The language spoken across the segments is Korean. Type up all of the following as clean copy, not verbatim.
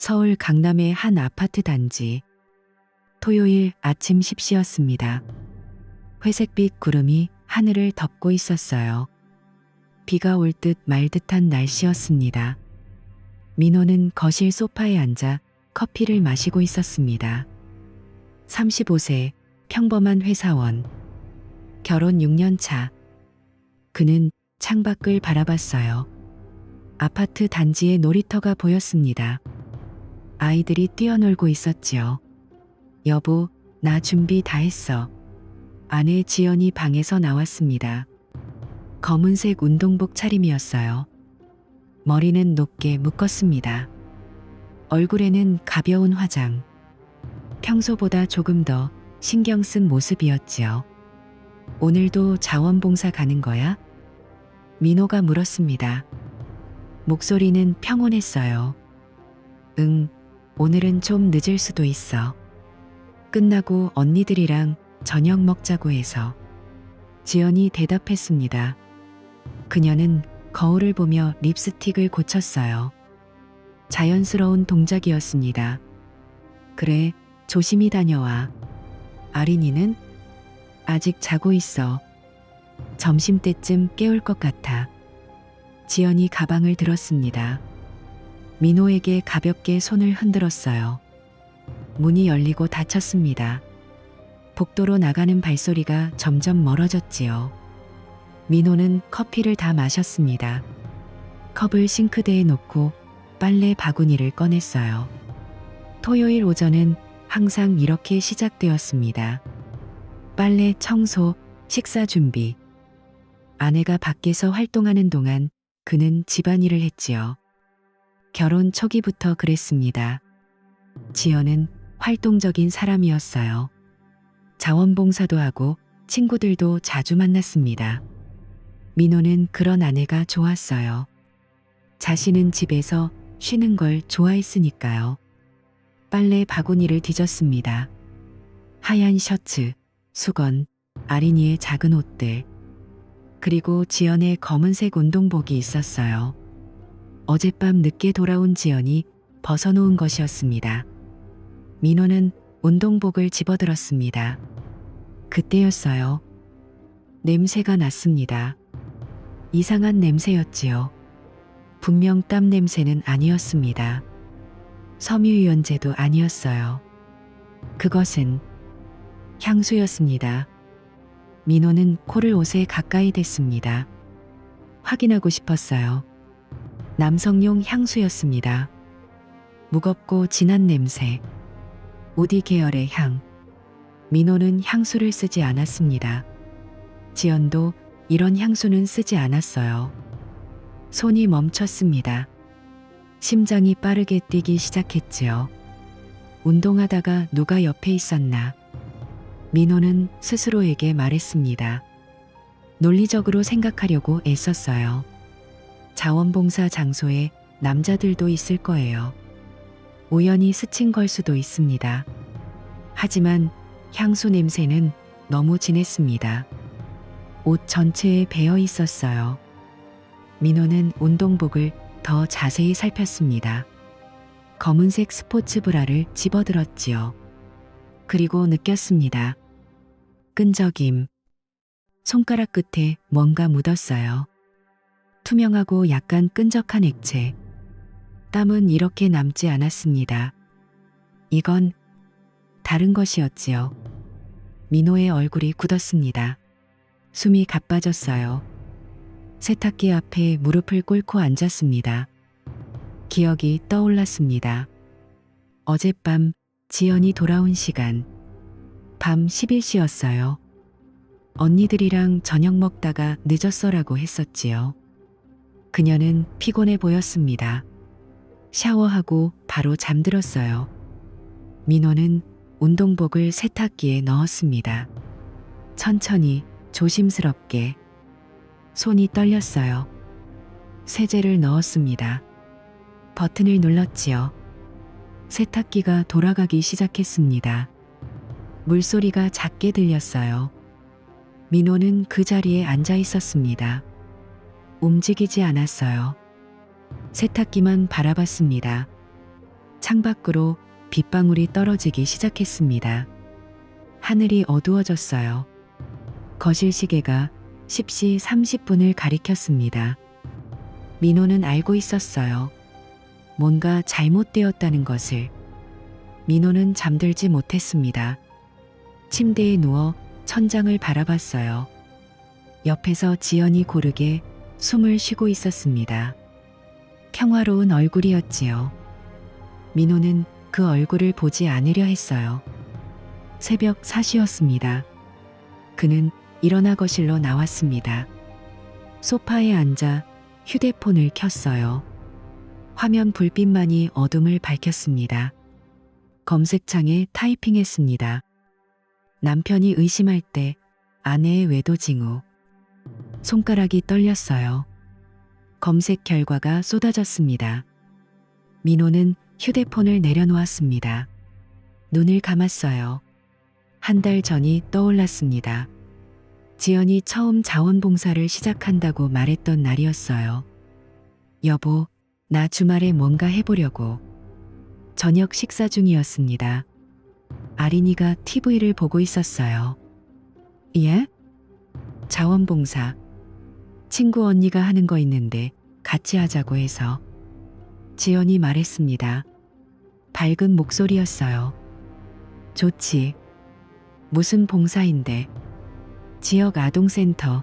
서울 강남의 한 아파트 단지. 토요일 아침 10시였습니다. 회색빛 구름이 하늘을 덮고 있었어요. 비가 올 듯 말 듯한 날씨였습니다. 민호는 거실 소파에 앉아 커피를 마시고 있었습니다. 35세, 평범한 회사원. 결혼 6년 차. 그는 창밖을 바라봤어요. 아파트 단지의 놀이터가 보였습니다. 아이들이 뛰어놀고 있었지요. 여보, 나 준비 다 했어. 아내 지연이 방에서 나왔습니다. 검은색 운동복 차림이었어요. 머리는 높게 묶었습니다. 얼굴에는 가벼운 화장. 평소보다 조금 더 신경 쓴 모습이었지요. 오늘도 자원봉사 가는 거야? 민호가 물었습니다. 목소리는 평온했어요. 응, 오늘은 좀 늦을 수도 있어. 끝나고 언니들이랑 저녁 먹자고 해서. 지연이 대답했습니다. 그녀는 거울을 보며 립스틱을 고쳤어요. 자연스러운 동작이었습니다. 그래, 조심히 다녀와. 아린이는? 아직 자고 있어. 점심때쯤 깨울 것 같아. 지연이 가방을 들었습니다. 민호에게 가볍게 손을 흔들었어요. 문이 열리고 닫혔습니다. 복도로 나가는 발소리가 점점 멀어졌지요. 민호는 커피를 다 마셨습니다. 컵을 싱크대에 놓고 빨래 바구니를 꺼냈어요. 토요일 오전은 항상 이렇게 시작되었습니다. 빨래, 청소, 식사 준비. 아내가 밖에서 활동하는 동안 그는 집안일을 했지요. 결혼 초기부터 그랬습니다. 지연은 활동적인 사람이었어요. 자원봉사도 하고 친구들도 자주 만났습니다. 민호는 그런 아내가 좋았어요. 자신은 집에서 쉬는 걸 좋아했으니까요. 빨래 바구니를 뒤졌습니다. 하얀 셔츠, 수건, 아린이의 작은 옷들, 그리고 지연의 검은색 운동복이 있었어요. 어젯밤 늦게 돌아온 지연이 벗어놓은 것이었습니다. 민호는 운동복을 집어들었습니다. 그때였어요. 냄새가 났습니다. 이상한 냄새였지요. 분명 땀 냄새는 아니었습니다. 섬유유연제도 아니었어요. 그것은 향수였습니다. 민호는 코를 옷에 가까이 댔습니다. 확인하고 싶었어요. 남성용 향수였습니다. 무겁고 진한 냄새. 우디 계열의 향. 민호는 향수를 쓰지 않았습니다. 지연도 이런 향수는 쓰지 않았어요. 손이 멈췄습니다. 심장이 빠르게 뛰기 시작했지요. 운동하다가 누가 옆에 있었나. 민호는 스스로에게 말했습니다. 논리적으로 생각하려고 애썼어요. 자원봉사 장소에 남자들도 있을 거예요. 우연히 스친 걸 수도 있습니다. 하지만 향수 냄새는 너무 진했습니다. 옷 전체에 배어 있었어요. 민호는 운동복을 더 자세히 살폈습니다. 검은색 스포츠 브라를 집어들었지요. 그리고 느꼈습니다. 끈적임. 손가락 끝에 뭔가 묻었어요. 투명하고 약간 끈적한 액체. 땀은 이렇게 남지 않았습니다. 이건 다른 것이었지요. 민호의 얼굴이 굳었습니다. 숨이 가빠졌어요. 세탁기 앞에 무릎을 꿇고 앉았습니다. 기억이 떠올랐습니다. 어젯밤 지연이 돌아온 시간. 밤 11시였어요. 언니들이랑 저녁 먹다가 늦었어라고 했었지요. 그녀는 피곤해 보였습니다. 샤워하고 바로 잠들었어요. 민호는 운동복을 세탁기에 넣었습니다. 천천히, 조심스럽게. 손이 떨렸어요. 세제를 넣었습니다. 버튼을 눌렀지요. 세탁기가 돌아가기 시작했습니다. 물소리가 작게 들렸어요. 민호는 그 자리에 앉아 있었습니다. 움직이지 않았어요. 세탁기만 바라봤습니다. 창밖으로 빗방울이 떨어지기 시작했습니다. 하늘이 어두워졌어요. 거실 시계가 10시 30분을 가리켰습니다. 민호는 알고 있었어요. 뭔가 잘못되었다는 것을. 민호는 잠들지 못했습니다. 침대에 누워 천장을 바라봤어요. 옆에서 지연이 고르게 숨을 쉬고 있었습니다. 평화로운 얼굴이었지요. 민호는 그 얼굴을 보지 않으려 했어요. 새벽 4시였습니다. 그는 일어나 거실로 나왔습니다. 소파에 앉아 휴대폰을 켰어요. 화면 불빛만이 어둠을 밝혔습니다. 검색창에 타이핑했습니다. 남편이 의심할 때 아내의 외도 징후. 손가락이 떨렸어요. 검색 결과가 쏟아졌습니다. 민호는 휴대폰을 내려놓았습니다. 눈을 감았어요. 한 달 전이 떠올랐습니다. 지연이 처음 자원봉사를 시작한다고 말했던 날이었어요. 여보, 나 주말에 뭔가 해보려고. 저녁 식사 중이었습니다. 아린이가 TV를 보고 있었어요. 예? 자원봉사. 친구 언니가 하는 거 있는데 같이 하자고 해서. 지연이 말했습니다. 밝은 목소리였어요. 좋지. 무슨 봉사인데? 지역 아동센터.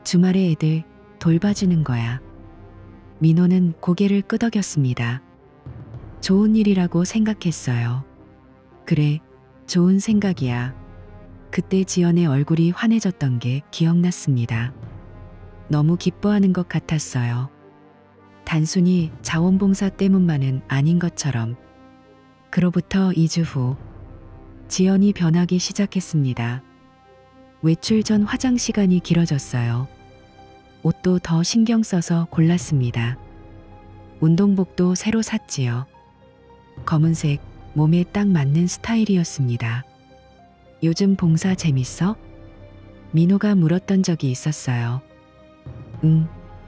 주말에 애들 돌봐주는 거야. 민호는 고개를 끄덕였습니다. 좋은 일이라고 생각했어요. 그래, 좋은 생각이야. 그때 지연의 얼굴이 환해졌던 게 기억났습니다. 너무 기뻐하는 것 같았어요. 단순히 자원봉사 때문만은 아닌 것처럼. 그로부터 2주 후, 지연이 변하기 시작했습니다. 외출 전 화장 시간이 길어졌어요. 옷도 더 신경 써서 골랐습니다. 운동복도 새로 샀지요. 검은색, 몸에 딱 맞는 스타일이었습니다. 요즘 봉사 재밌어? 민호가 물었던 적이 있었어요.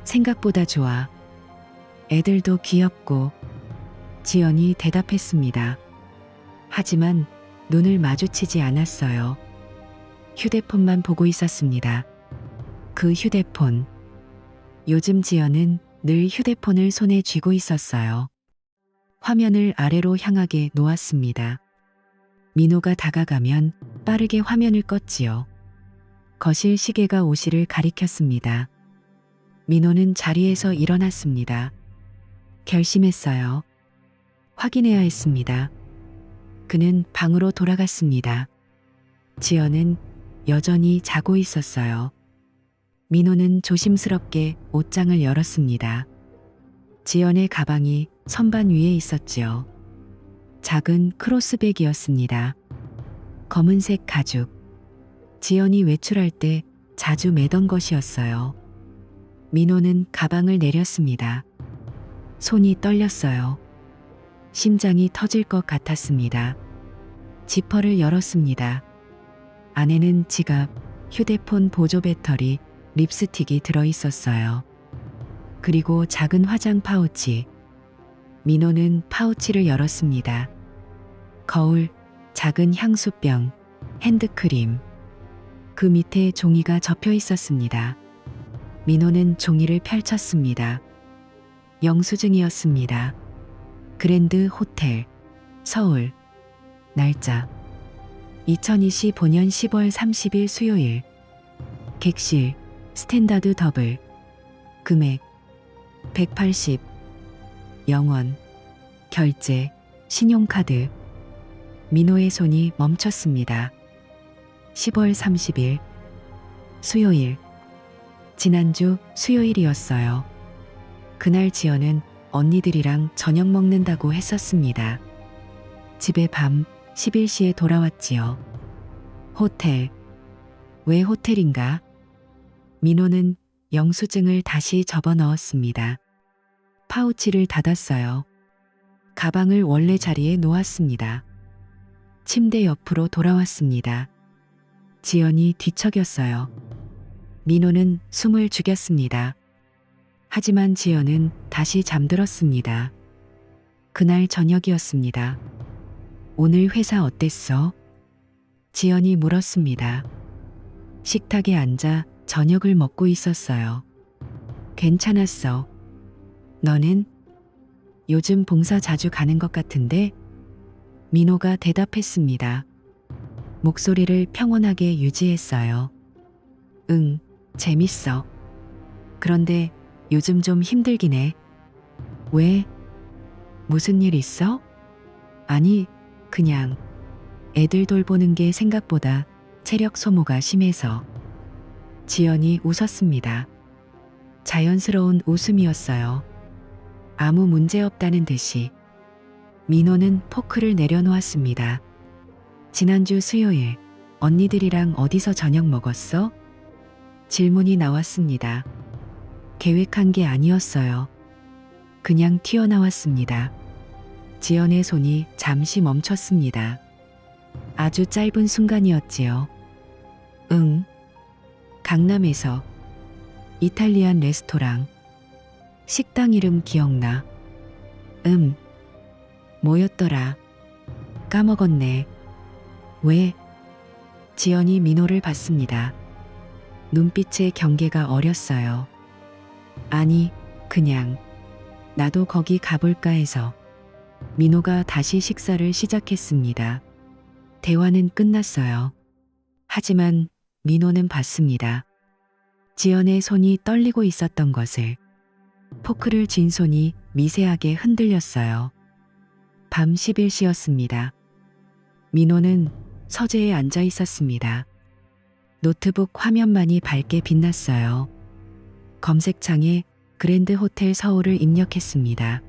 생각보다 좋아. 애들도 귀엽고. 지연이 대답했습니다. 하지만 눈을 마주치지 않았어요. 휴대폰만 보고 있었습니다. 그 휴대폰. 요즘 지연은 늘 휴대폰을 손에 쥐고 있었어요. 화면을 아래로 향하게 놓았습니다. 민호가 다가가면 빠르게 화면을 껐지요. 거실 시계가 5시를 가리켰습니다. 민호는 자리에서 일어났습니다. 결심했어요. 확인해야 했습니다. 그는 방으로 돌아갔습니다. 지연은 여전히 자고 있었어요. 민호는 조심스럽게 옷장을 열었습니다. 지연의 가방이 선반 위에 있었지요. 작은 크로스백이었습니다. 검은색 가죽. 지연이 외출할 때 자주 매던 것이었어요. 민호는 가방을 내렸습니다. 손이 떨렸어요. 심장이 터질 것 같았습니다. 지퍼를 열었습니다. 안에는 지갑, 휴대폰 보조 배터리, 립스틱이 들어있었어요. 그리고 작은 화장 파우치. 민호는 파우치를 열었습니다. 거울, 작은 향수병, 핸드크림. 그 밑에 종이가 접혀 있었습니다. 민호는 종이를 펼쳤습니다. 영수증이었습니다. 그랜드 호텔, 서울. 날짜 2025년 10월 30일 수요일. 객실, 스탠다드 더블. 금액 180. 영원. 결제, 신용카드. 민호의 손이 멈췄습니다. 10월 30일. 수요일. 지난주 수요일이었어요. 그날 지연은 언니들이랑 저녁 먹는다고 했었습니다. 집에 밤 11시에 돌아왔지요. 호텔. 왜 호텔인가? 민호는 영수증을 다시 접어 넣었습니다. 파우치를 닫았어요. 가방을 원래 자리에 놓았습니다. 침대 옆으로 돌아왔습니다. 지연이 뒤척였어요. 민호는 숨을 죽였습니다. 하지만 지연은 다시 잠들었습니다. 그날 저녁이었습니다. 오늘 회사 어땠어? 지연이 물었습니다. 식탁에 앉아 저녁을 먹고 있었어요. 괜찮았어. 너는? 요즘 봉사 자주 가는 것 같은데? 민호가 대답했습니다. 목소리를 평온하게 유지했어요. 응, 재밌어. 그런데 요즘 좀 힘들긴 해. 왜? 무슨 일 있어? 아니, 그냥 애들 돌보는 게 생각보다 체력 소모가 심해서. 지연이 웃었습니다. 자연스러운 웃음이었어요. 아무 문제 없다는 듯이. 민호는 포크를 내려놓았습니다. 지난주 수요일 언니들이랑 어디서 저녁 먹었어? 질문이 나왔습니다. 계획한 게 아니었어요. 그냥 튀어나왔습니다. 지연의 손이 잠시 멈췄습니다. 아주 짧은 순간이었지요. 응. 강남에서 이탈리안 레스토랑. 식당 이름 기억나? 뭐였더라? 까먹었네. 왜? 지연이 민호를 봤습니다. 눈빛의 경계가 어렸어요. 아니, 그냥 나도 거기 가볼까 해서. 민호가 다시 식사를 시작했습니다. 대화는 끝났어요. 하지만 민호는 봤습니다. 지연의 손이 떨리고 있었던 것을. 포크를 쥔 손이 미세하게 흔들렸어요. 밤 11시였습니다. 민호는 서재에 앉아 있었습니다. 노트북 화면만이 밝게 빛났어요. 검색창에 그랜드 호텔 서울을 입력했습니다.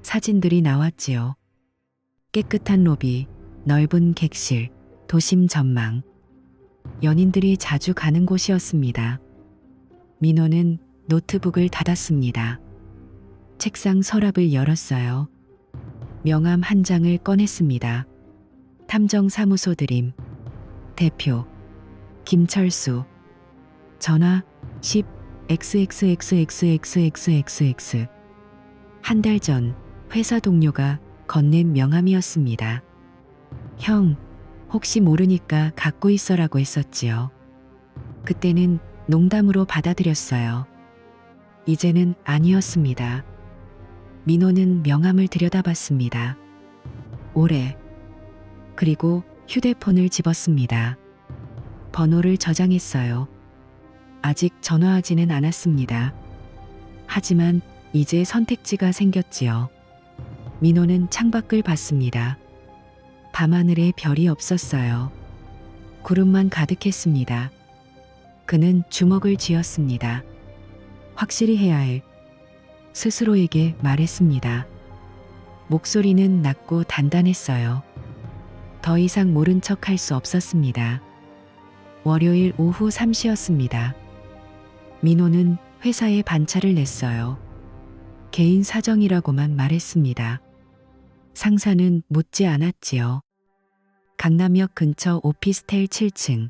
사진들이 나왔지요. 깨끗한 로비, 넓은 객실, 도심 전망. 연인들이 자주 가는 곳이었습니다. 민호는 노트북을 닫았습니다. 책상 서랍을 열었어요. 명함 한 장을 꺼냈습니다. 탐정사무소 드림. 대표 김철수. 전화 10 XXXXXXX. 한 달 전 회사 동료가 건넨 명함이었습니다. 형, 혹시 모르니까 갖고 있어라고 했었지요. 그때는 농담으로 받아들였어요. 이제는 아니었습니다. 민호는 명함을 들여다봤습니다. 오래. 그리고 휴대폰을 집었습니다. 번호를 저장했어요. 아직 전화하지는 않았습니다. 하지만 이제 선택지가 생겼지요. 민호는 창밖을 봤습니다. 밤하늘에 별이 없었어요. 구름만 가득했습니다. 그는 주먹을 쥐었습니다. 확실히 해야 할. 스스로에게 말했습니다. 목소리는 낮고 단단했어요. 더 이상 모른 척 할 수 없었습니다. 월요일 오후 3시였습니다. 민호는 회사에 반차를 냈어요. 개인 사정이라고만 말했습니다. 상사는 묻지 않았지요. 강남역 근처 오피스텔 7층.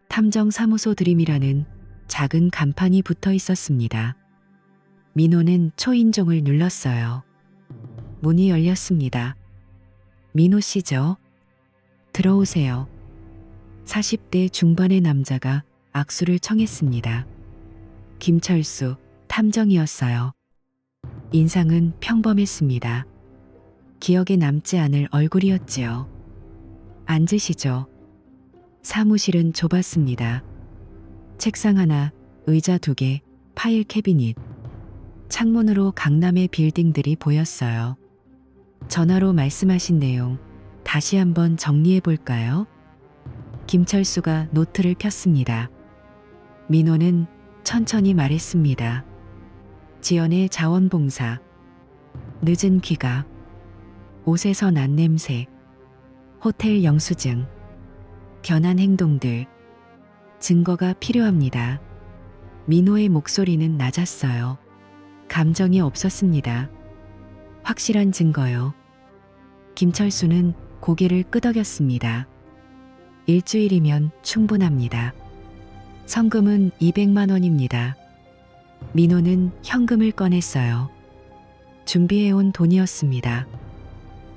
탐정사무소 드림이라는 작은 간판이 붙어 있었습니다. 민호는 초인종을 눌렀어요. 문이 열렸습니다. 민호 씨죠? 들어오세요. 40대 중반의 남자가 악수를 청했습니다. 김철수, 탐정이었어요. 인상은 평범했습니다. 기억에 남지 않을 얼굴이었지요. 앉으시죠. 사무실은 좁았습니다. 책상 하나, 의자 2개, 파일 캐비닛. 창문으로 강남의 빌딩들이 보였어요. 전화로 말씀하신 내용 다시 한번 정리해 볼까요? 김철수가 노트를 폈습니다. 민호는 천천히 말했습니다. 지연의 자원봉사. 늦은 귀가. 옷에서 난 냄새. 호텔 영수증. 변한 행동들. 증거가 필요합니다. 민호의 목소리는 낮았어요. 감정이 없었습니다. 확실한 증거요. 김철수는 고개를 끄덕였습니다. 일주일이면 충분합니다. 성금은 200만 원입니다. 민호는 현금을 꺼냈어요. 준비해온 돈이었습니다.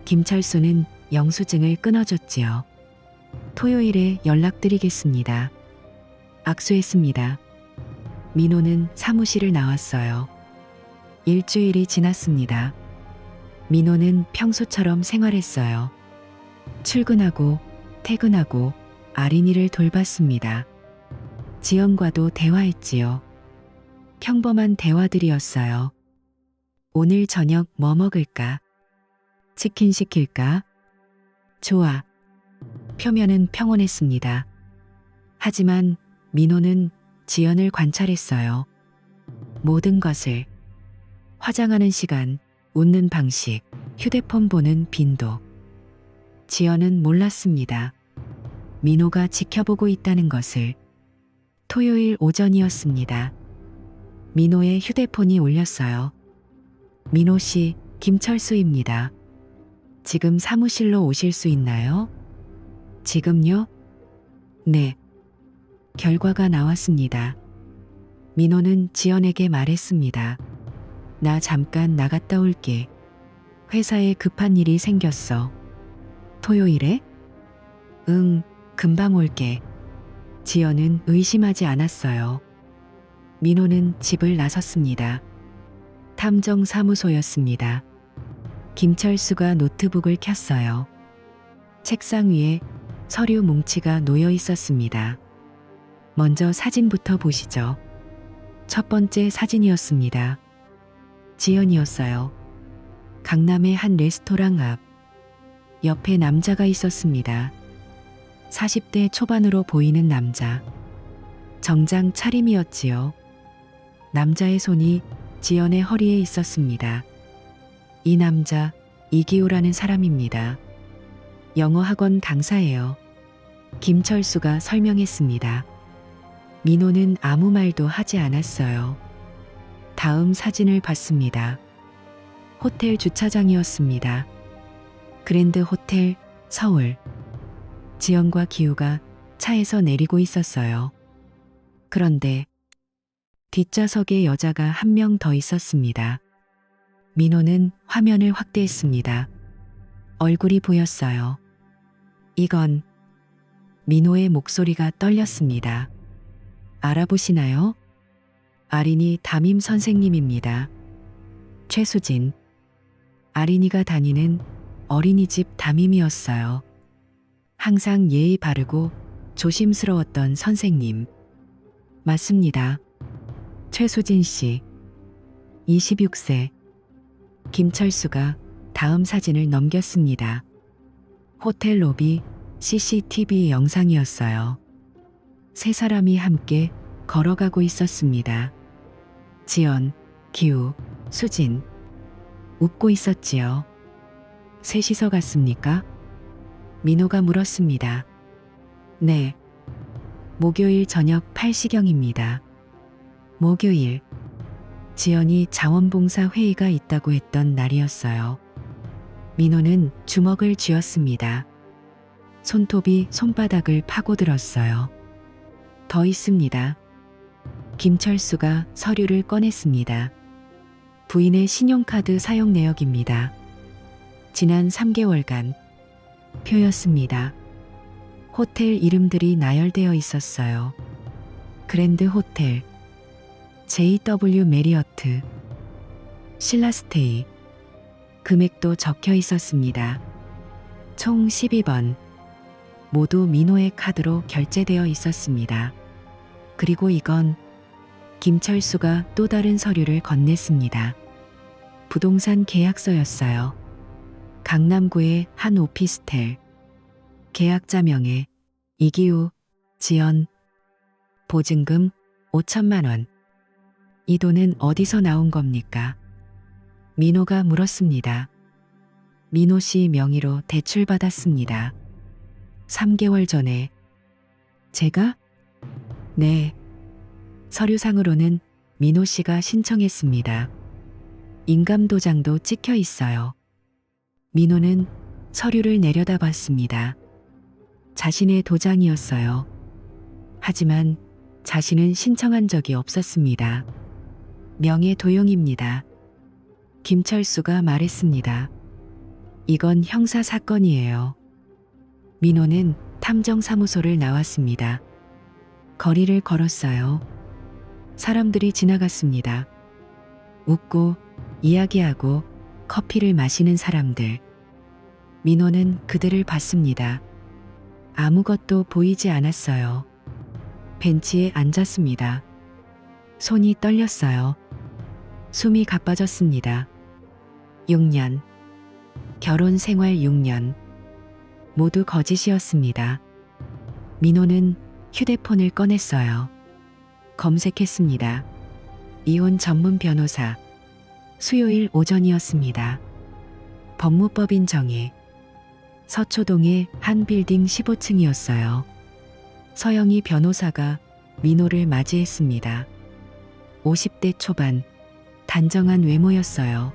김철수는 영수증을 끊어줬지요. 토요일에 연락드리겠습니다. 악수했습니다. 민호는 사무실을 나왔어요. 일주일이 지났습니다. 민호는 평소처럼 생활했어요. 출근하고 퇴근하고 아린이를 돌봤습니다. 지연과도 대화했지요. 평범한 대화들이었어요. 오늘 저녁 뭐 먹을까? 치킨 시킬까? 좋아. 표면은 평온했습니다. 하지만 민호는 지연을 관찰했어요. 모든 것을. 화장하는 시간, 웃는 방식, 휴대폰 보는 빈도. 지연은 몰랐습니다. 민호가 지켜보고 있다는 것을. 토요일 오전이었습니다. 민호의 휴대폰이 울렸어요. 민호 씨, 김철수입니다. 지금 사무실로 오실 수 있나요? 지금요? 네. 결과가 나왔습니다. 민호는 지연에게 말했습니다. 나 잠깐 나갔다 올게. 회사에 급한 일이 생겼어. 토요일에? 응, 금방 올게. 지연은 의심하지 않았어요. 민호는 집을 나섰습니다. 탐정사무소였습니다. 김철수가 노트북을 켰어요. 책상 위에 서류 뭉치가 놓여 있었습니다. 먼저 사진부터 보시죠. 첫 번째 사진이었습니다. 지연이었어요. 강남의 한 레스토랑 앞. 옆에 남자가 있었습니다. 40대 초반으로 보이는 남자. 정장 차림이었지요. 남자의 손이 지연의 허리에 있었습니다. 이 남자 이기호라는 사람입니다. 영어 학원 강사예요. 김철수가 설명했습니다. 민호는 아무 말도 하지 않았어요. 다음 사진을 봤습니다. 호텔 주차장이었습니다. 그랜드 호텔 서울. 지연과 기우가 차에서 내리고 있었어요. 그런데 뒷좌석에 여자가 한 명 더 있었습니다. 민호는 화면을 확대했습니다. 얼굴이 보였어요. 이건. 민호의 목소리가 떨렸습니다. 알아보시나요? 아린이 담임 선생님입니다. 최수진. 아린이가 다니는 어린이집 담임이었어요. 항상 예의 바르고 조심스러웠던 선생님. 맞습니다. 최수진 씨. 26세. 김철수가 다음 사진을 넘겼습니다. 호텔 로비 CCTV 영상이었어요. 세 사람이 함께 걸어가고 있었습니다. 지연, 기우, 수진. 웃고 있었지요. 셋이서 갔습니까? 민호가 물었습니다. 네. 목요일 저녁 8시경입니다. 목요일. 지연이 자원봉사 회의가 있다고 했던 날이었어요. 민호는 주먹을 쥐었습니다. 손톱이 손바닥을 파고들었어요. 더 있습니다. 김철수가 서류를 꺼냈습니다. 부인의 신용카드 사용 내역입니다. 지난 3개월간 표였습니다. 호텔 이름들이 나열되어 있었어요. 그랜드 호텔, JW 메리어트, 신라스테이. 금액도 적혀 있었습니다. 총 12번. 모두 민호의 카드로 결제되어 있었습니다. 그리고 이건. 김철수가 또 다른 서류를 건넸습니다. 부동산 계약서였어요. 강남구의 한 오피스텔. 계약자 명에 이기우, 지연. 보증금 5천만 원. 이 돈은 어디서 나온 겁니까? 민호가 물었습니다. 민호 씨 명의로 대출받았습니다. 3개월 전에. 제가? 네. 서류상으로는 민호 씨가 신청했습니다. 인감도장도 찍혀 있어요. 민호는 서류를 내려다봤습니다. 자신의 도장이었어요. 하지만 자신은 신청한 적이 없었습니다. 명예 도용입니다. 김철수가 말했습니다. 이건 형사 사건이에요. 민호는 탐정사무소를 나왔습니다. 거리를 걸었어요. 사람들이 지나갔습니다. 웃고 이야기하고 커피를 마시는 사람들. 민호는 그들을 봤습니다. 아무것도 보이지 않았어요. 벤치에 앉았습니다. 손이 떨렸어요. 숨이 가빠졌습니다. 6년. 결혼 생활 6년. 모두 거짓이었습니다. 민호는 휴대폰을 꺼냈어요. 검색했습니다. 이혼 전문 변호사. 수요일 오전이었습니다. 법무법인 정의. 서초동의 한 빌딩 15층이었어요. 서영희 변호사가 민호를 맞이했습니다. 50대 초반, 단정한 외모였어요.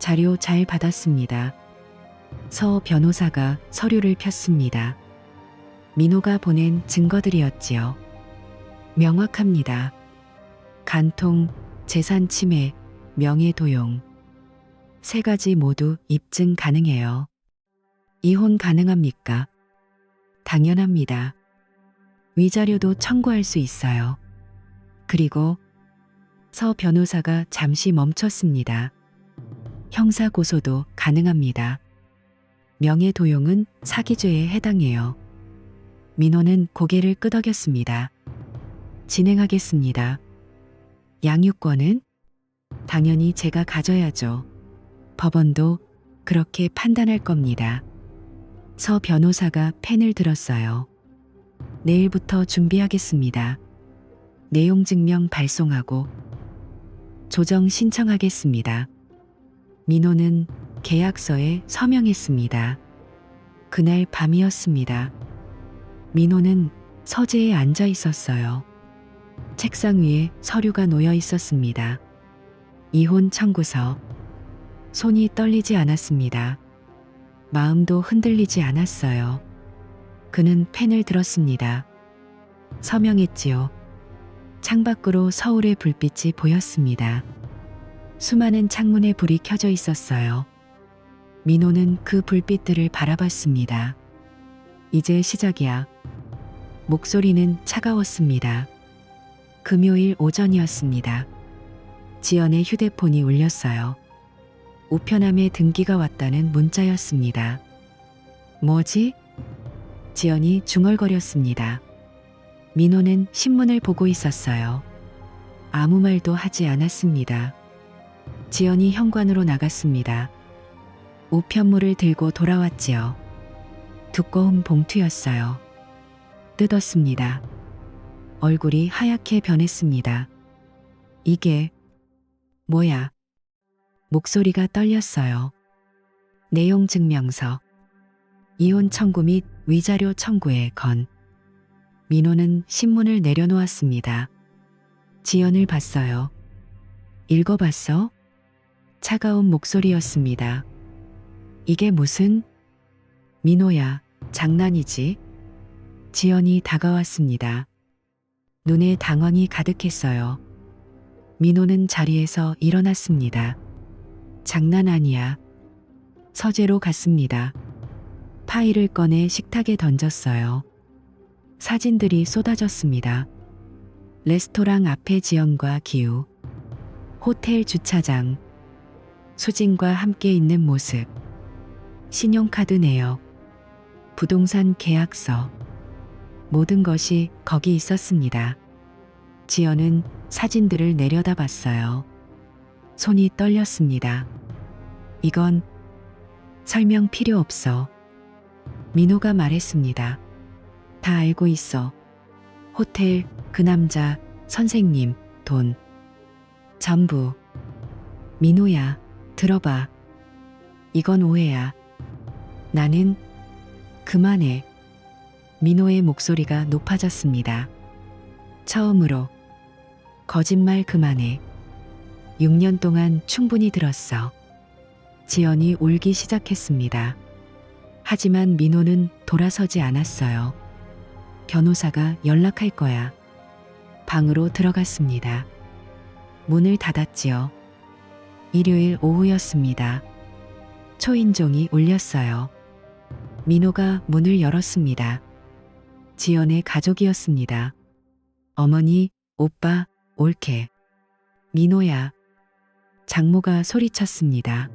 자료 잘 받았습니다. 서 변호사가 서류를 폈습니다. 민호가 보낸 증거들이었지요. 명확합니다. 간통, 재산 침해, 명예 도용. 세 가지 모두 입증 가능해요. 이혼 가능합니까? 당연합니다. 위자료도 청구할 수 있어요. 그리고 서 변호사가 잠시 멈췄습니다. 형사 고소도 가능합니다. 명예도용은 사기죄에 해당해요. 민호는 고개를 끄덕였습니다. 진행하겠습니다. 양육권은? 당연히 제가 가져야죠. 법원도 그렇게 판단할 겁니다. 서 변호사가 펜을 들었어요. 내일부터 준비하겠습니다. 내용 증명 발송하고 조정 신청하겠습니다. 민호는 계약서에 서명했습니다. 그날 밤이었습니다. 민호는 서재에 앉아 있었어요. 책상 위에 서류가 놓여 있었습니다. 이혼 청구서. 손이 떨리지 않았습니다. 마음도 흔들리지 않았어요. 그는 펜을 들었습니다. 서명했지요. 창밖으로 서울의 불빛이 보였습니다. 수많은 창문에 불이 켜져 있었어요. 민호는 그 불빛들을 바라봤습니다. 이제 시작이야. 목소리는 차가웠습니다. 금요일 오전이었습니다. 지연의 휴대폰이 울렸어요. 우편함에 등기가 왔다는 문자였습니다. 뭐지? 지연이 중얼거렸습니다. 민호는 신문을 보고 있었어요. 아무 말도 하지 않았습니다. 지연이 현관으로 나갔습니다. 우편물을 들고 돌아왔지요. 두꺼운 봉투였어요. 뜯었습니다. 얼굴이 하얗게 변했습니다. 이게 뭐야? 목소리가 떨렸어요. 내용 증명서. 이혼 청구 및 위자료 청구의 건. 민호는 신문을 내려놓았습니다. 지연을 봤어요. 읽어봤어? 차가운 목소리였습니다. 이게 무슨? 민호야, 장난이지? 지연이 다가왔습니다. 눈에 당황이 가득했어요. 민호는 자리에서 일어났습니다. 장난 아니야. 서재로 갔습니다. 파일을 꺼내 식탁에 던졌어요. 사진들이 쏟아졌습니다. 레스토랑 앞의 지연과 기우, 호텔 주차장, 수진과 함께 있는 모습, 신용카드 내역, 부동산 계약서, 모든 것이 거기 있었습니다. 지연은 사진들을 내려다봤어요. 손이 떨렸습니다. 이건 설명 필요 없어. 민호가 말했습니다. 다 알고 있어. 호텔, 그 남자, 선생님, 돈. 전부. 민호야, 들어봐. 이건 오해야. 나는 그만해. 민호의 목소리가 높아졌습니다. 처음으로. 거짓말 그만해. 6년 동안 충분히 들었어. 지연이 울기 시작했습니다. 하지만 민호는 돌아서지 않았어요. 변호사가 연락할 거야. 방으로 들어갔습니다. 문을 닫았지요. 일요일 오후였습니다. 초인종이 울렸어요. 민호가 문을 열었습니다. 지연의 가족이었습니다. 어머니, 오빠, 올케. 민호야. 장모가 소리쳤습니다.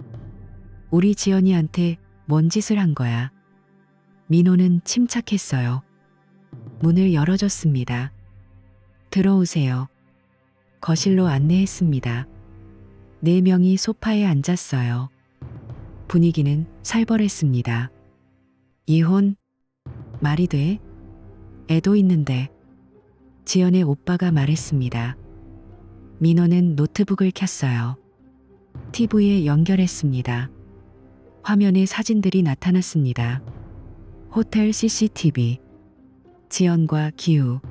우리 지연이한테 뭔 짓을 한 거야? 민호는 침착했어요. 문을 열어줬습니다. 들어오세요. 거실로 안내했습니다. 4명이 소파에 앉았어요. 분위기는 살벌했습니다. 이혼? 말이 돼? 애도 있는데. 지연의 오빠가 말했습니다. 민호는 노트북을 켰어요. TV에 연결했습니다. 화면에 사진들이 나타났습니다. 호텔 CCTV. 지연과 기우.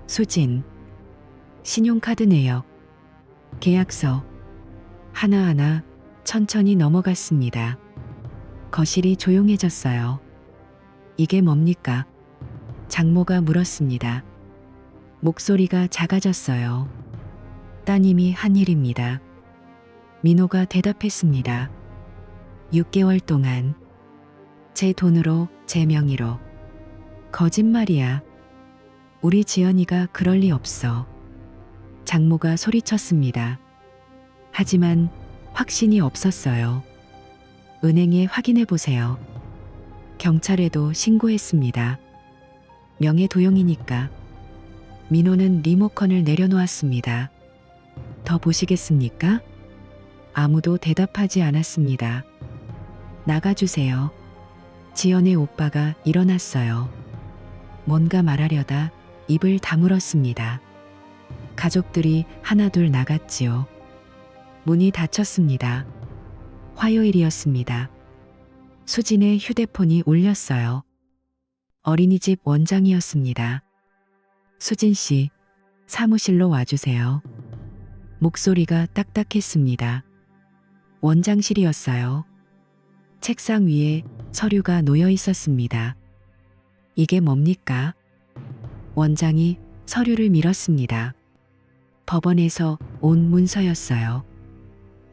수진. 신용카드 내역. 계약서. 하나하나 천천히 넘어갔습니다. 거실이 조용해졌어요. 이게 뭡니까? 장모가 물었습니다. 목소리가 작아졌어요. 따님이 한 일입니다. 민호가 대답했습니다. 6개월 동안 제 돈으로 제 명의로. 거짓말이야. 우리 지연이가 그럴 리 없어. 장모가 소리쳤습니다. 하지만 확신이 없었어요. 은행에 확인해 보세요. 경찰에도 신고했습니다. 명예도용이니까. 민호는 리모컨을 내려놓았습니다. 더 보시겠습니까? 아무도 대답하지 않았습니다. 나가주세요. 지연의 오빠가 일어났어요. 뭔가 말하려다 입을 다물었습니다. 가족들이 하나둘 나갔지요. 문이 닫혔습니다. 화요일이었습니다. 수진의 휴대폰이 울렸어요. 어린이집 원장이었습니다. 수진 씨, 사무실로 와주세요. 목소리가 딱딱했습니다. 원장실이었어요. 책상 위에 서류가 놓여 있었습니다. 이게 뭡니까? 원장이 서류를 밀었습니다. 법원에서 온 문서였어요.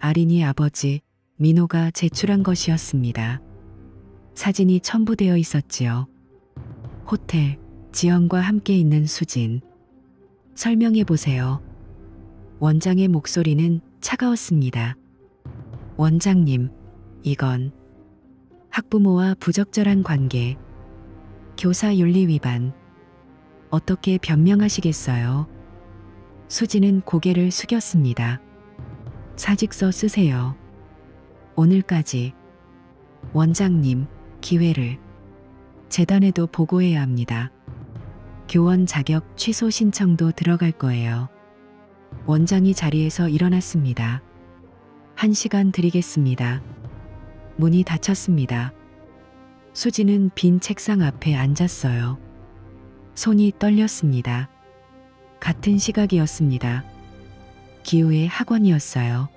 아린이 아버지 민호가 제출한 것이었습니다. 사진이 첨부되어 있었지요. 호텔, 지연과 함께 있는 수진. 설명해 보세요. 원장의 목소리는 차가웠습니다. 원장님, 이건 학부모와 부적절한 관계, 교사 윤리 위반. 어떻게 변명하시겠어요? 수진은 고개를 숙였습니다. 사직서 쓰세요. 오늘까지. 원장님, 기회를. 재단에도 보고해야 합니다. 교원 자격 취소 신청도 들어갈 거예요. 원장이 자리에서 일어났습니다. 1시간 드리겠습니다. 문이 닫혔습니다. 수지는 빈 책상 앞에 앉았어요. 손이 떨렸습니다. 같은 시각이었습니다. 기우의 학원이었어요.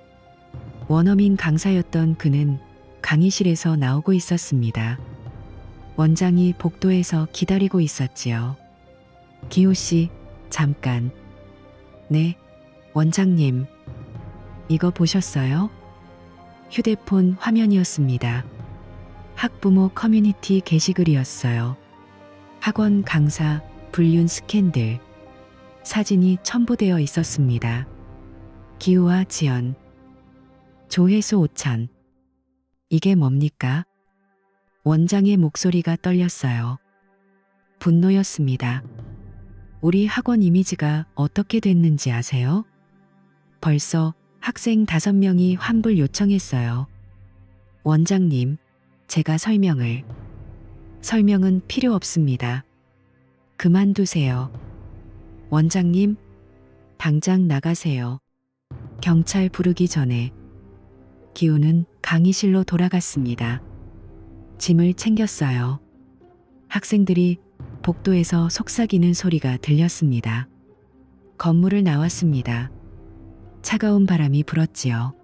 원어민 강사였던 그는 강의실에서 나오고 있었습니다. 원장이 복도에서 기다리고 있었지요. 기우 씨, 잠깐. 네, 원장님. 이거 보셨어요? 휴대폰 화면이었습니다. 학부모 커뮤니티 게시글이었어요. 학원 강사 불륜 스캔들. 사진이 첨부되어 있었습니다. 기우와 지연. 조회수 5천. 이게 뭡니까? 원장의 목소리가 떨렸어요. 분노였습니다. 우리 학원 이미지가 어떻게 됐는지 아세요? 벌써 학생 5명이 환불 요청했어요. 원장님, 제가 설명은 필요 없습니다. 그만두세요. 원장님, 당장 나가세요. 경찰 부르기 전에. 기우는 강의실로 돌아갔습니다. 짐을 챙겼어요. 학생들이 복도에서 속삭이는 소리가 들렸습니다. 건물을 나왔습니다. 차가운 바람이 불었지요.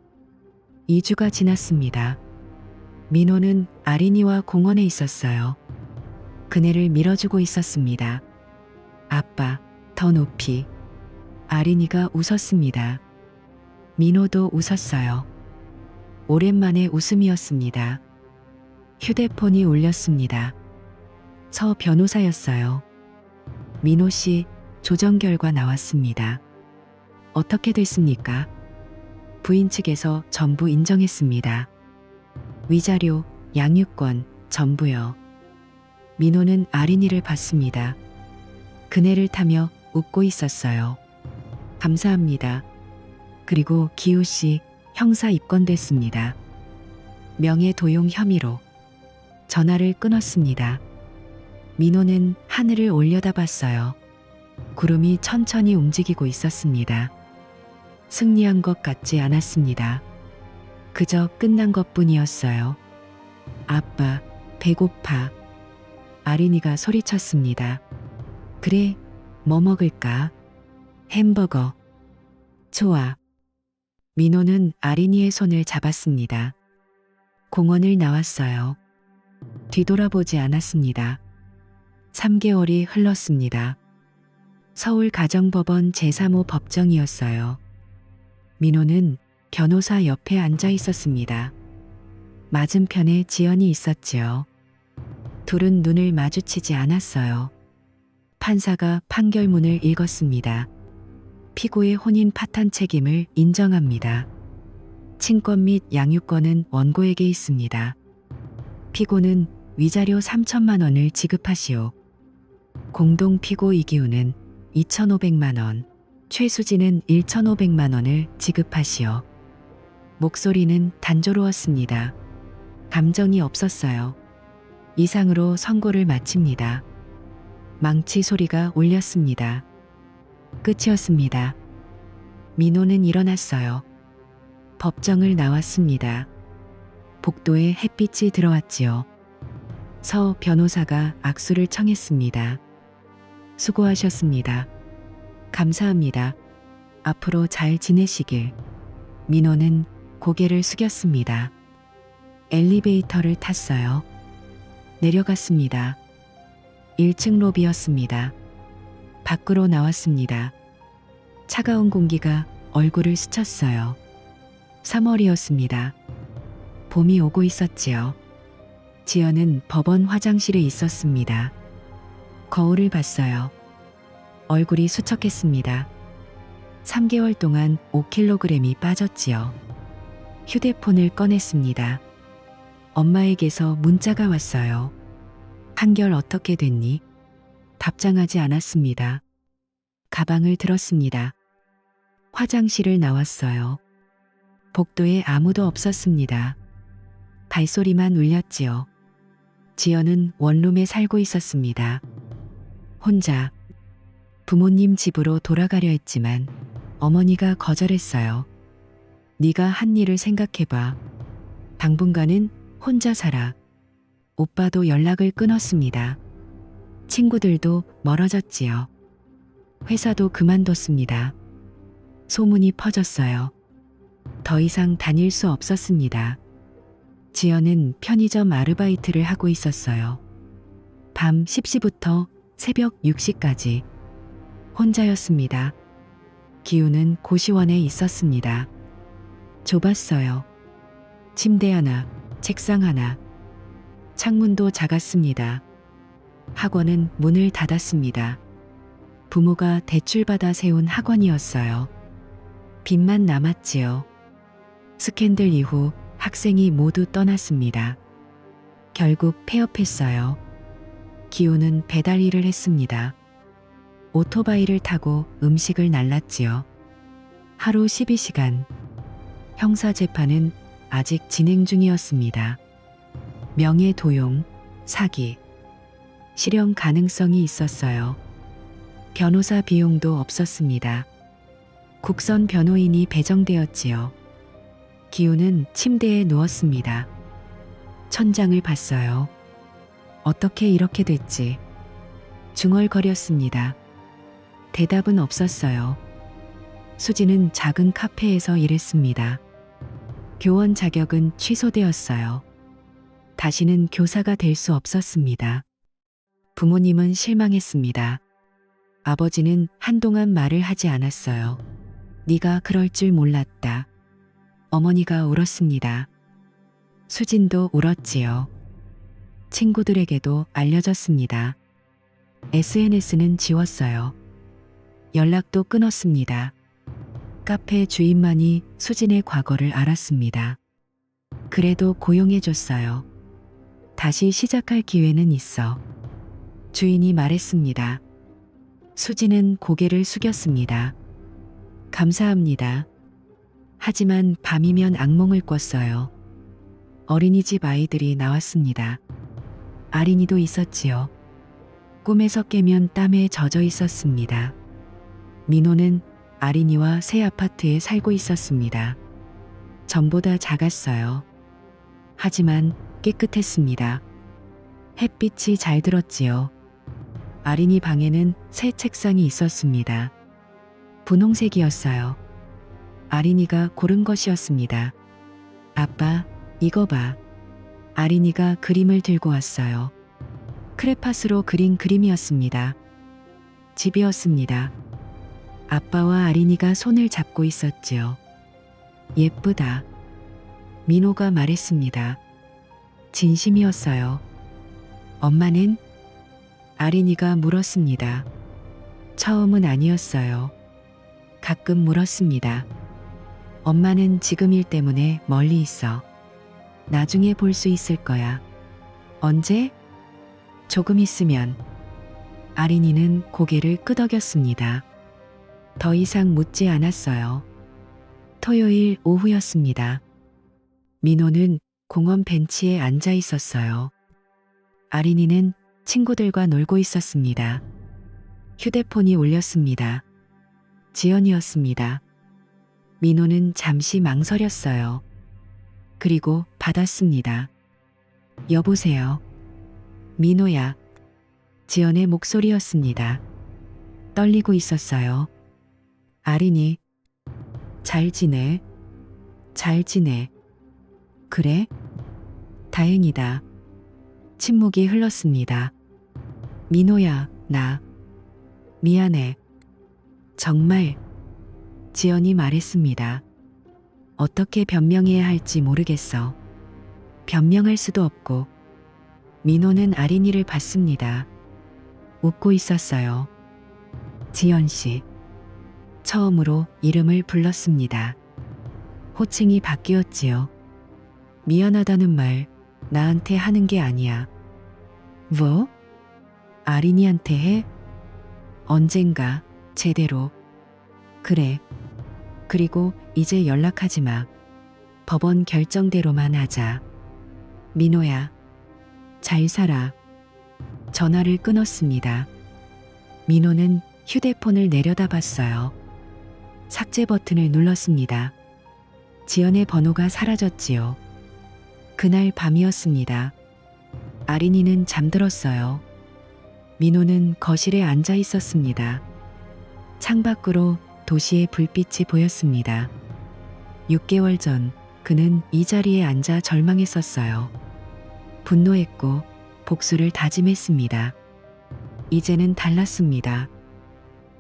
2주가 지났습니다. 민호는 아린이와 공원에 있었어요. 그네를 밀어주고 있었습니다. 아빠, 더 높이. 아린이가 웃었습니다. 민호도 웃었어요. 오랜만에 웃음이었습니다. 휴대폰이 울렸습니다. 서 변호사였어요. 민호 씨, 조정 결과 나왔습니다. 어떻게 됐습니까? 부인 측에서 전부 인정했습니다. 위자료, 양육권, 전부요. 민호는 아린이를 봤습니다. 그네를 타며 웃고 있었어요. 감사합니다. 그리고 기우 씨 형사 입건됐습니다. 명예 도용 혐의로. 전화를 끊었습니다. 민호는 하늘을 올려다봤어요. 구름이 천천히 움직이고 있었습니다. 승리한 것 같지 않았습니다. 그저 끝난 것뿐이었어요. 아빠, 배고파. 아린이가 소리쳤습니다. 그래, 뭐 먹을까? 햄버거. 좋아. 민호는 아린이의 손을 잡았습니다. 공원을 나왔어요. 뒤돌아보지 않았습니다. 3개월이 흘렀습니다. 서울 가정법원 제3호 법정이었어요. 민호는 변호사 옆에 앉아 있었습니다. 맞은편에 지연이 있었지요. 둘은 눈을 마주치지 않았어요. 판사가 판결문을 읽었습니다. 피고의 혼인 파탄 책임을 인정합니다. 친권 및 양육권은 원고에게 있습니다. 피고는 위자료 3천만 원을 지급하시오. 공동 피고 이기우는 2,500만 원, 최수진은 1,500만 원을 지급하시오. 목소리는 단조로웠습니다. 감정이 없었어요. 이상으로 선고를 마칩니다. 망치 소리가 울렸습니다. 끝이었습니다. 민호는 일어났어요. 법정을 나왔습니다. 복도에 햇빛이 들어왔지요. 서 변호사가 악수를 청했습니다. 수고하셨습니다. 감사합니다. 앞으로 잘 지내시길. 민호는 고개를 숙였습니다. 엘리베이터를 탔어요. 내려갔습니다. 1층 로비였습니다. 밖으로 나왔습니다. 차가운 공기가 얼굴을 스쳤어요. 3월이었습니다. 봄이 오고 있었지요. 지연은 법원 화장실에 있었습니다. 거울을 봤어요. 얼굴이 수척했습니다. 3개월 동안 5kg이 빠졌지요. 휴대폰을 꺼냈습니다. 엄마에게서 문자가 왔어요. 한결 어떻게 됐니? 답장하지 않았습니다. 가방을 들었습니다. 화장실을 나왔어요. 복도에 아무도 없었습니다. 발소리만 울렸지요. 지연은 원룸에 살고 있었습니다. 혼자. 부모님 집으로 돌아가려 했지만 어머니가 거절했어요. 네가 한 일을 생각해봐. 당분간은 혼자 살아. 오빠도 연락을 끊었습니다. 친구들도 멀어졌지요. 회사도 그만뒀습니다. 소문이 퍼졌어요. 더 이상 다닐 수 없었습니다. 지연은 편의점 아르바이트를 하고 있었어요. 밤 10시부터 새벽 6시까지. 혼자였습니다. 기우는 고시원에 있었습니다. 좁았어요. 침대 하나, 책상 하나. 창문도 작았습니다. 학원은 문을 닫았습니다. 부모가 대출받아 세운 학원이었어요. 빚만 남았지요. 스캔들 이후 학생이 모두 떠났습니다. 결국 폐업했어요. 기우는 배달 일을 했습니다. 오토바이를 타고 음식을 날랐지요. 하루 12시간. 형사재판은 아직 진행 중이었습니다. 명예 도용, 사기. 실형 가능성이 있었어요. 변호사 비용도 없었습니다. 국선 변호인이 배정되었지요. 기우는 침대에 누웠습니다. 천장을 봤어요. 어떻게 이렇게 됐지? 중얼거렸습니다. 대답은 없었어요. 수지는 작은 카페에서 일했습니다. 교원 자격은 취소되었어요. 다시는 교사가 될 수 없었습니다. 부모님은 실망했습니다. 아버지는 한동안 말을 하지 않았어요. 네가 그럴 줄 몰랐다. 어머니가 울었습니다. 수진도 울었지요. 친구들에게도 알려졌습니다. SNS는 지웠어요. 연락도 끊었습니다. 카페 주인만이 수진의 과거를 알았습니다. 그래도 고용해줬어요. 다시 시작할 기회는 있어. 주인이 말했습니다. 수진은 고개를 숙였습니다. 감사합니다. 하지만 밤이면 악몽을 꿨어요. 어린이집 아이들이 나왔습니다. 아린이도 있었지요. 꿈에서 깨면 땀에 젖어 있었습니다. 민호는 아린이와 새 아파트에 살고 있었습니다. 전보다 작았어요. 하지만 깨끗했습니다. 햇빛이 잘 들었지요. 아린이 방에는 새 책상이 있었습니다. 분홍색이었어요. 아린이가 고른 것이었습니다. 아빠, 이거 봐. 아린이가 그림을 들고 왔어요. 크레파스로 그린 그림이었습니다. 집이었습니다. 아빠와 아린이가 손을 잡고 있었지요. 예쁘다. 민호가 말했습니다. 진심이었어요. 엄마는? 아린이가 물었습니다. 처음은 아니었어요. 가끔 물었습니다. 엄마는 지금 일 때문에 멀리 있어. 나중에 볼 수 있을 거야. 언제? 조금 있으면. 아린이는 고개를 끄덕였습니다. 더 이상 묻지 않았어요. 토요일 오후였습니다. 민호는 공원 벤치에 앉아 있었어요. 아린이는 친구들과 놀고 있었습니다. 휴대폰이 울렸습니다. 지연이었습니다. 민호는 잠시 망설였어요. 그리고 받았습니다. 여보세요. 민호야. 지연의 목소리였습니다. 떨리고 있었어요. 아린이. 잘 지내? 잘 지내. 그래? 다행이다. 침묵이 흘렀습니다. 민호야, 나. 미안해. 정말. 지연이 말했습니다. 어떻게 변명해야 할지 모르겠어. 변명할 수도 없고. 민호는 아린이를 봤습니다. 웃고 있었어요. 지연 씨. 처음으로 이름을 불렀습니다. 호칭이 바뀌었지요. 미안하다는 말 나한테 하는 게 아니야. 뭐? 아린이한테 해? 언젠가 제대로. 그래. 그리고 이제 연락하지 마. 법원 결정대로만 하자. 민호야. 잘 살아. 전화를 끊었습니다. 민호는 휴대폰을 내려다봤어요. 삭제 버튼을 눌렀습니다. 지연의 번호가 사라졌지요. 그날 밤이었습니다. 아린이는 잠들었어요. 민호는 거실에 앉아 있었습니다. 창밖으로 도시의 불빛이 보였습니다. 6개월 전 그는 이 자리에 앉아 절망했었어요. 분노했고 복수를 다짐했습니다. 이제는 달랐습니다.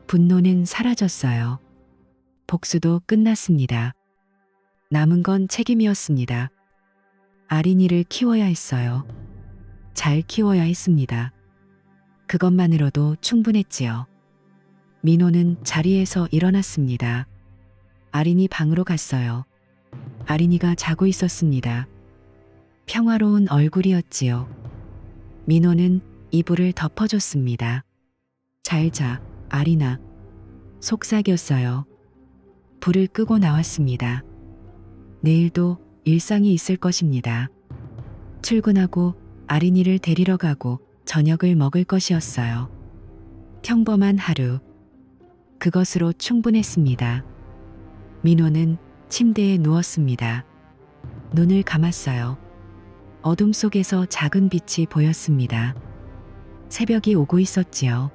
분노는 사라졌어요. 복수도 끝났습니다. 남은 건 책임이었습니다. 아린이를 키워야 했어요. 잘 키워야 했습니다. 그것만으로도 충분했지요. 민호는 자리에서 일어났습니다. 아린이 방으로 갔어요. 아린이가 자고 있었습니다. 평화로운 얼굴이었지요. 민호는 이불을 덮어줬습니다. 잘 자, 아린아. 속삭였어요. 불을 끄고 나왔습니다. 내일도 일상이 있을 것입니다. 출근하고 아린이를 데리러 가고 저녁을 먹을 것이었어요. 평범한 하루. 그것으로 충분했습니다. 민호는 침대에 누웠습니다. 눈을 감았어요. 어둠 속에서 작은 빛이 보였습니다. 새벽이 오고 있었지요.